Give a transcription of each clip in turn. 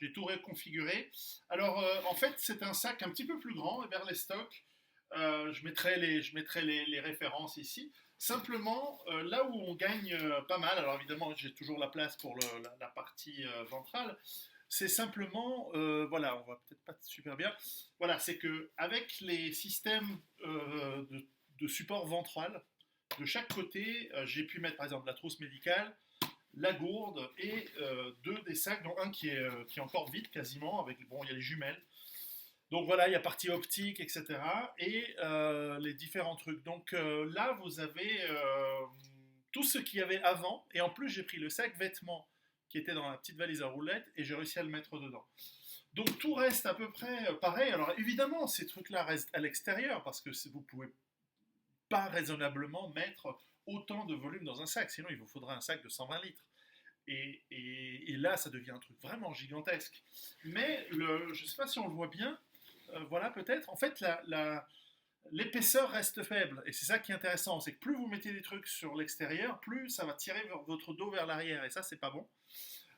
j'ai tout reconfiguré. Alors, en fait, c'est un sac un petit peu plus grand, Everlestock. Je mettrai les références ici. Simplement, là où on gagne pas mal, alors évidemment, j'ai toujours la place pour la partie ventrale, c'est simplement, voilà, on voit peut-être pas super bien, voilà, c'est que avec les systèmes de support ventral, de chaque côté, j'ai pu mettre par exemple la trousse médicale, la gourde et deux des sacs, dont un qui est encore vide quasiment, avec, bon, il y a les jumelles. Donc voilà, il y a partie optique, etc. Et les différents trucs. Donc là, vous avez tout ce qu'il y avait avant. Et en plus, j'ai pris le sac vêtements qui était dans la petite valise à roulettes et j'ai réussi à le mettre dedans. Donc tout reste à peu près pareil. Alors évidemment, ces trucs-là restent à l'extérieur parce que vous pouvez pas raisonnablement mettre autant de volume dans un sac. Sinon, il vous faudra un sac de 120 litres. Et là, ça devient un truc vraiment gigantesque. Mais je ne sais pas si on le voit bien, voilà peut-être. En fait, l'épaisseur reste faible. Et c'est ça qui est intéressant. C'est que plus vous mettez des trucs sur l'extérieur, plus ça va tirer votre dos vers l'arrière. Et ça, c'est pas bon.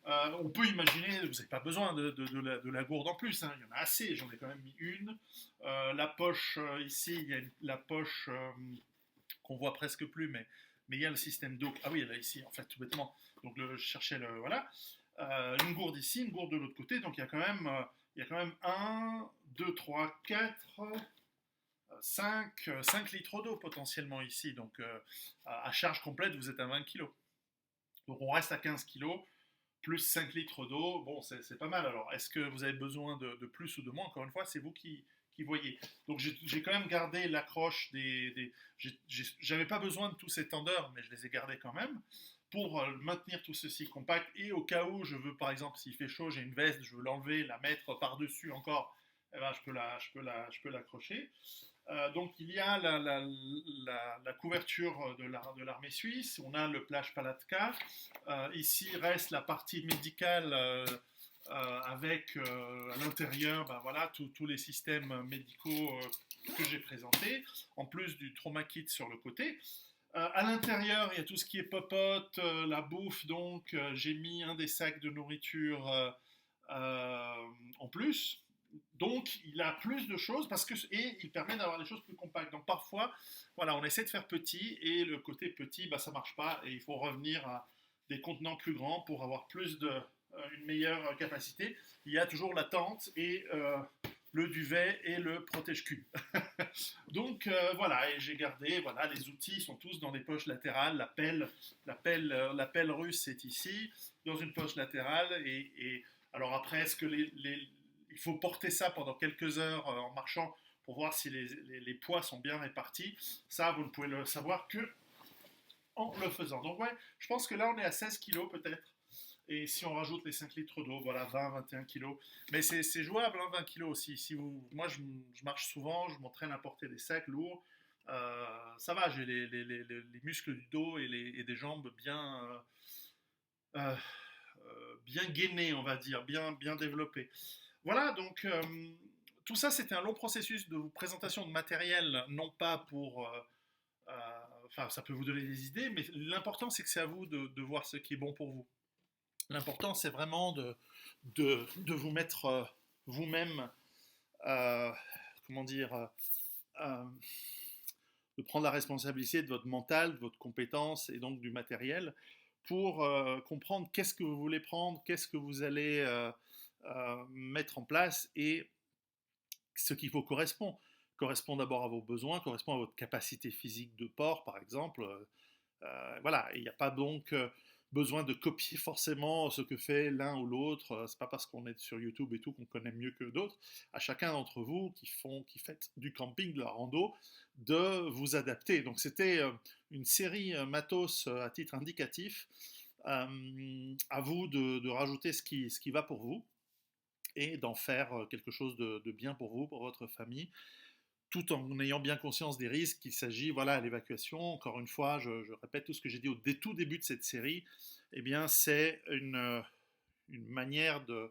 On peut imaginer, vous n'avez pas besoin de la gourde en plus, hein, il y en a assez, j'en ai quand même mis une. La poche, ici, il y a la poche qu'on voit presque plus, mais il y a le système d'eau. Ah oui, elle est ici, en fait, tout bêtement. Donc je cherchais le. Voilà. Une gourde ici, une gourde de l'autre côté, donc il y a quand même 1, 2, 3, 4, 5 litres d'eau potentiellement ici. Donc à charge complète, vous êtes à 20 kg. Donc on reste à 15 kg plus 5 litres d'eau, bon, c'est pas mal. Alors, est-ce que vous avez besoin de plus ou de moins? Encore une fois, c'est vous qui voyez. Donc, j'ai quand même gardé l'accroche j'avais pas besoin de tous ces tendeurs, mais je les ai gardés quand même pour maintenir tout ceci compact. Et au cas où je veux, par exemple, s'il fait chaud, j'ai une veste, je veux l'enlever, la mettre par-dessus encore, eh ben, je peux l'accrocher. Donc il y a la couverture de l'armée suisse, on a le plage Palatka, ici reste la partie médicale avec à l'intérieur ben voilà, tous les systèmes médicaux que j'ai présentés, en plus du trauma kit sur le côté. À l'intérieur, il y a tout ce qui est popote, la bouffe, donc j'ai mis un des sacs de nourriture en plus. Donc, il a plus de choses et il permet d'avoir des choses plus compactes. Donc, parfois, voilà, on essaie de faire petit et le côté petit, bah, ça marche pas et il faut revenir à des contenants plus grands pour avoir une meilleure capacité. Il y a toujours la tente et le duvet et le protège-cul. Donc voilà, et j'ai gardé, voilà, les outils sont tous dans des poches latérales. La pelle russe est ici, dans une poche latérale. Et alors après, est-ce que il faut porter ça pendant quelques heures en marchant pour voir si les poids sont bien répartis? Ça, vous ne pouvez le savoir que en le faisant. Donc ouais, je pense que là, on est à 16 kilos peut-être. Et si on rajoute les 5 litres d'eau, voilà, 20, 21 kilos. Mais c'est jouable, hein, 20 kilos aussi. Moi, je marche souvent, je m'entraîne à porter des sacs lourds. Ça va, j'ai les muscles du dos et des jambes bien gainés, on va dire, bien développés. Voilà, donc tout ça, c'était un long processus de présentation de matériel, non pas pour... enfin, ça peut vous donner des idées, mais l'important, c'est que c'est à vous de voir ce qui est bon pour vous. L'important, c'est vraiment de vous mettre vous-même, euh, comment dire, euh, de prendre la responsabilité de votre mental, de votre compétence et donc du matériel pour comprendre qu'est-ce que vous voulez prendre, qu'est-ce que vous allez mettre en place et ce qui vous correspond d'abord à vos besoins, correspond à votre capacité physique de port, par exemple. Voilà, il n'y a pas donc besoin de copier forcément ce que fait l'un ou l'autre. C'est pas parce qu'on est sur YouTube et tout qu'on connaît mieux que d'autres. À chacun d'entre vous qui faites du camping, de la rando, de vous adapter. Donc c'était une série matos à titre indicatif. À vous de rajouter ce qui va pour vous et d'en faire quelque chose de bien pour vous, pour votre famille, tout en ayant bien conscience des risques qu'il s'agit, voilà, à l'évacuation. Encore une fois, je répète tout ce que j'ai dit au tout début de cette série, eh bien, c'est une manière de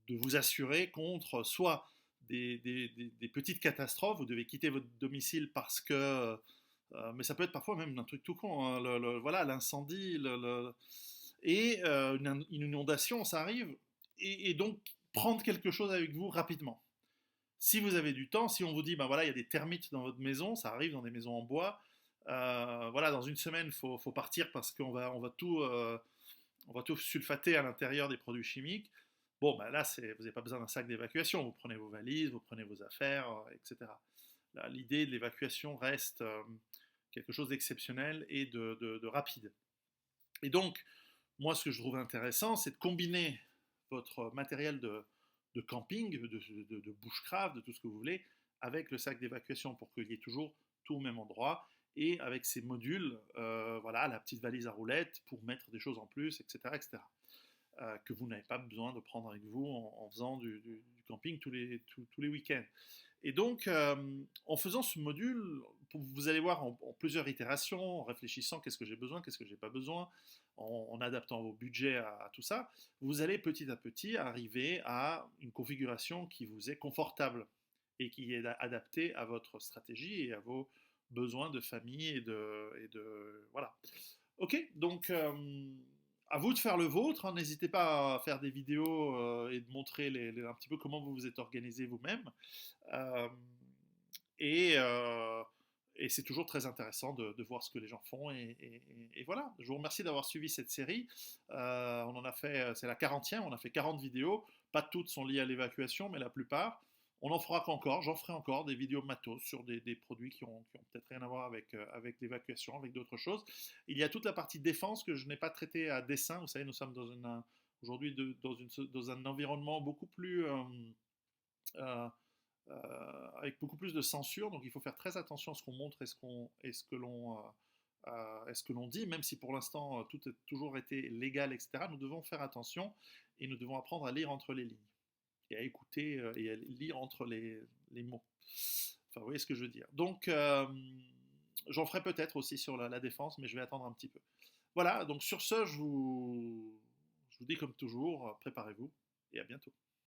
vous assurer contre soit des petites catastrophes, vous devez quitter votre domicile parce que... mais ça peut être parfois même un truc tout con, hein, voilà, l'incendie, et une inondation, ça arrive, et donc prendre quelque chose avec vous rapidement. Si vous avez du temps, si on vous dit, ben voilà, il y a des termites dans votre maison, ça arrive dans des maisons en bois, voilà, dans une semaine, faut partir parce on va tout sulfater à l'intérieur des produits chimiques. Bon, ben là, vous n'avez pas besoin d'un sac d'évacuation, vous prenez vos valises, vous prenez vos affaires, etc. L'idée de l'évacuation reste quelque chose d'exceptionnel et de rapide. Et donc, moi, ce que je trouve intéressant, c'est de combiner votre matériel de camping, de bushcraft, de tout ce que vous voulez, avec le sac d'évacuation pour qu'il y ait toujours tout au même endroit et avec ces modules, voilà, la petite valise à roulettes pour mettre des choses en plus, etc., etc. Que vous n'avez pas besoin de prendre avec vous en faisant du camping tous les week-ends. Et donc, en faisant ce module, vous allez voir en plusieurs itérations, en réfléchissant qu'est-ce que j'ai besoin, qu'est-ce que j'ai pas besoin, en adaptant vos budgets à tout ça, vous allez petit à petit arriver à une configuration qui vous est confortable et qui est adaptée à votre stratégie et à vos besoins de famille voilà. Ok, donc à vous de faire le vôtre. Hein. N'hésitez pas à faire des vidéos et de montrer un petit peu comment vous vous êtes organisé vous-même. Euh, et, euh, et c'est toujours très intéressant de voir ce que les gens font. Et voilà, je vous remercie d'avoir suivi cette série. On en a fait, c'est la 40e, on a fait 40 vidéos. Pas toutes sont liées à l'évacuation, mais la plupart. On en fera encore, j'en ferai encore des vidéos matos sur des produits qui ont peut-être rien à voir avec l'évacuation, avec d'autres choses. Il y a toute la partie défense que je n'ai pas traitée à dessin. Vous savez, nous sommes aujourd'hui dans un environnement beaucoup plus euh, avec beaucoup plus de censure, donc il faut faire très attention à ce qu'on montre et ce que l'on dit, même si pour l'instant tout a toujours été légal, etc. Nous devons faire attention et nous devons apprendre à lire entre les lignes et à écouter et à lire entre les mots. Enfin, vous voyez ce que je veux dire. Donc, j'en ferai peut-être aussi sur la défense, mais je vais attendre un petit peu. Voilà, donc sur ce, je vous dis comme toujours, préparez-vous et à bientôt.